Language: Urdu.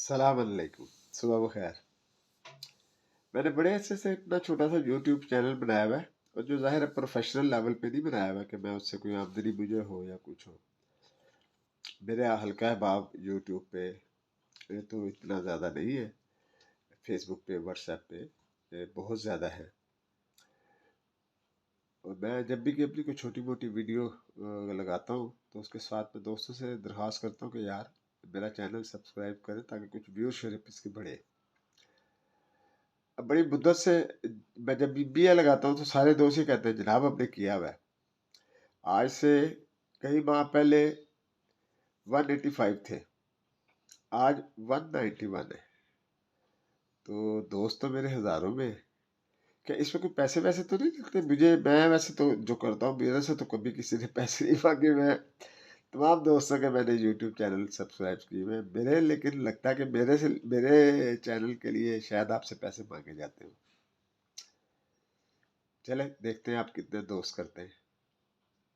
السلام علیکم، صبح بخیر۔ میں نے بڑے عرصے سے اپنا چھوٹا سا یوٹیوب چینل بنایا ہوا ہے، اور جو ظاہر ہے پروفیشنل لیول پہ نہیں بنایا ہوا ہے کہ میں اس سے کوئی آمدنی مجھے ہو یا کچھ ہو۔ میرے ہلکا ہے باب یوٹیوب پہ یہ تو اتنا زیادہ نہیں ہے، فیس بک پہ واٹس ایپ پہ یہ بہت زیادہ ہے۔ اور میں جب بھی کہ اپنی کوئی چھوٹی موٹی ویڈیو لگاتا ہوں تو اس کے ساتھ میں دوستوں سے درخواست کرتا ہوں کہ یار میرا چینل سبسکرائب کریں تاکہ کچھ ویورشپ اس کی بڑھے۔ اب بڑی مدت سے میں جب بھی لگاتا ہوں تو سارے دوست ہی کہتے ہیں جناب ہم نے کیا ہوا ہے۔ آج سے کئی ماہ پہلے 185 تھے، آج 191 ہے۔ تو دوست تو میرے ہزاروں میں۔ کہ اس میں کوئی پیسے ویسے تو نہیں لگتے مجھے؟ میں ویسے تو جو کرتا ہوں میرے سے تو کبھی کسی نے پیسے نہیں مانگے۔ میں تمام دوستوں کے میں نے یوٹیوب چینل سبسکرائب کیے ہوئے میرے، لیکن لگتا ہے کہ میرے چینل کے لیے شاید آپ سے پیسے مانگے جاتے ہوں۔ چلے دیکھتے ہیں آپ کتنے دوست کرتے ہیں۔